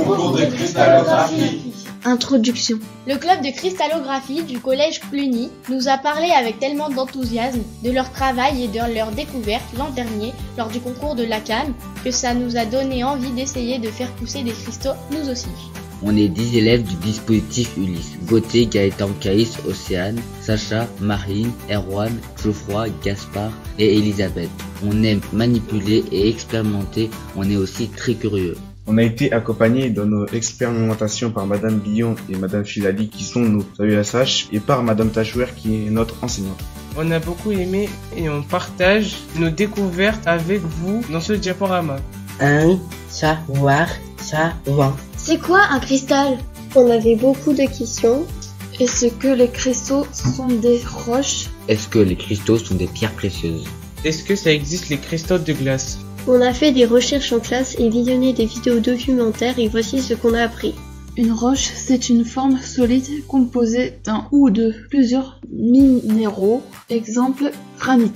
Concours de cristallographie. Introduction. Le club de cristallographie du collège Cluny nous a parlé avec tellement d'enthousiasme de leur travail et de leur découverte l'an dernier lors du concours de l'ACAM que ça nous a donné envie d'essayer de faire pousser des cristaux nous aussi. On est 10 élèves du dispositif Ulysse. Gauthier, Gaëtan, Caïs, Océane, Sacha, Marine, Erwan, Geoffroy, Gaspard et Elisabeth. On aime manipuler et expérimenter, on est aussi très curieux. On a été accompagnés dans nos expérimentations par Madame Billon et Madame Filali qui sont nos AESH et par Madame Tachouer qui est notre enseignante. On a beaucoup aimé et on partage nos découvertes avec vous dans ce diaporama. Un savoir savant. C'est quoi un cristal? On avait beaucoup de questions. Est-ce que les cristaux sont des roches? Est-ce que les cristaux sont des pierres précieuses? Est-ce que ça existe les cristaux de glace? On a fait des recherches en classe et visionné des vidéos documentaires et voici ce qu'on a appris. Une roche, c'est une forme solide composée d'un ou de plusieurs minéraux. Exemple, granit.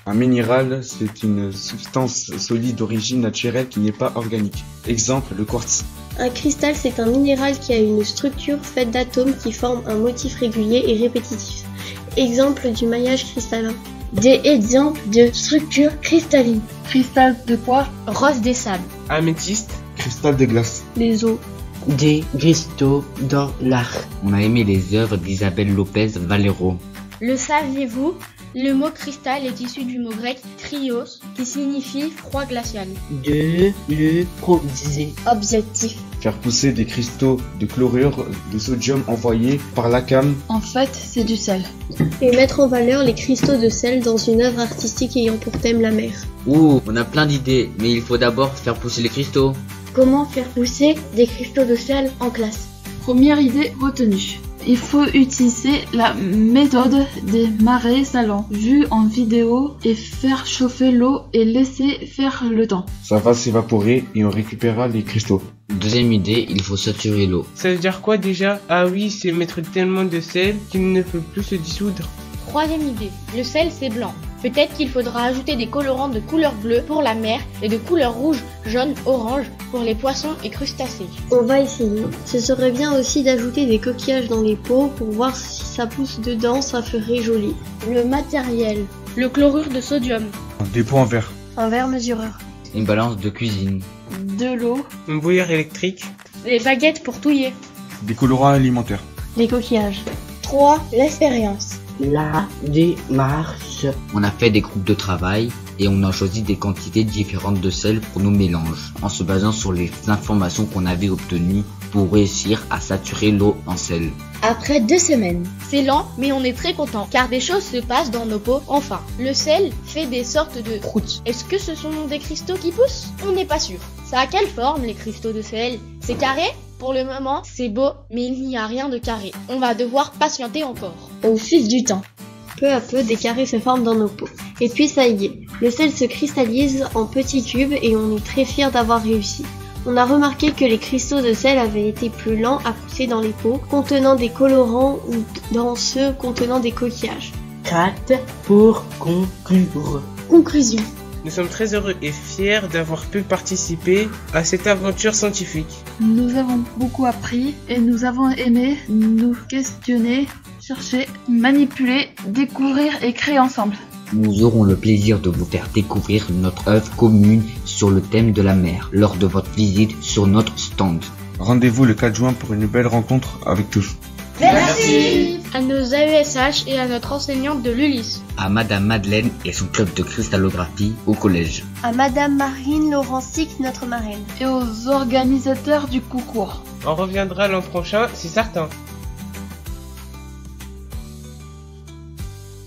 Un minéral, c'est une substance solide d'origine naturelle qui n'est pas organique. Exemple, le quartz. Un cristal, c'est un minéral qui a une structure faite d'atomes qui forment un motif régulier et répétitif. Exemple du maillage cristallin. Des exemples de structures cristallines. Cristal de quoi? Rose des sables. Améthyste. Cristal de glace. Les eaux. Des cristaux dans l'art. On a aimé les œuvres d'Isabelle Lopez Valero. Le saviez-vous? Le mot cristal est issu du mot grec krios qui signifie froid glacial. De le projet. Objectif. Faire pousser des cristaux de chlorure de sodium envoyés par l'ACAM. En fait, c'est du sel. Et mettre en valeur les cristaux de sel dans une œuvre artistique ayant pour thème la mer. Ouh, on a plein d'idées, mais il faut d'abord faire pousser les cristaux. Comment faire pousser des cristaux de sel en classe? Première idée retenue. Il faut utiliser la méthode des marais salants, vue en vidéo, et faire chauffer l'eau et laisser faire le temps. Ça va s'évaporer et on récupérera les cristaux. Deuxième idée, il faut saturer l'eau. Ça veut dire quoi déjà? Ah oui, c'est mettre tellement de sel qu'il ne peut plus se dissoudre. Troisième idée, le sel c'est blanc. Peut-être qu'il faudra ajouter des colorants de couleur bleue pour la mer et de couleur rouge, jaune, orange pour les poissons et crustacés. On va essayer. Ce serait bien aussi d'ajouter des coquillages dans les pots pour voir si ça pousse dedans, ça ferait joli. Le matériel, le chlorure de sodium. Des pots en verre. Un verre mesureur. Une balance de cuisine. De l'eau. Une bouilloire électrique. Les baguettes pour touiller. Des colorants alimentaires. Les coquillages. 3. L'expérience. La démarche. On a fait des groupes de travail et on a choisi des quantités différentes de sel pour nos mélanges, en se basant sur les informations qu'on avait obtenues pour réussir à saturer l'eau en sel. Après 2 semaines. C'est lent, mais on est très content, car des choses se passent dans nos pots. Enfin, le sel fait des sortes de croûtes. Est-ce que ce sont des cristaux qui poussent? On n'est pas sûr. Ça a quelle forme, les cristaux de sel? C'est carré? Pour le moment, c'est beau, mais il n'y a rien de carré. On va devoir patienter encore. Au fil du temps. Peu à peu, des carrés se forment dans nos pots. Et puis ça y est, le sel se cristallise en petits cubes et on est très fiers d'avoir réussi. On a remarqué que les cristaux de sel avaient été plus lents à pousser dans les pots contenant des colorants ou dans ceux contenant des coquillages. 4 pour conclure. Conclusion. Nous sommes très heureux et fiers d'avoir pu participer à cette aventure scientifique. Nous avons beaucoup appris et nous avons aimé nous questionner, chercher, manipuler, découvrir et créer ensemble. Nous aurons le plaisir de vous faire découvrir notre œuvre commune sur le thème de la mer lors de votre visite sur notre stand. Rendez-vous le 4 juin pour une belle rencontre avec tous. Merci à nos AESH et à notre enseignante de l'Ulysse. À Madame Madeleine et son club de cristallographie au collège. À Madame Marine Laurencic, notre marraine. Et aux organisateurs du concours. On reviendra l'an prochain, c'est certain.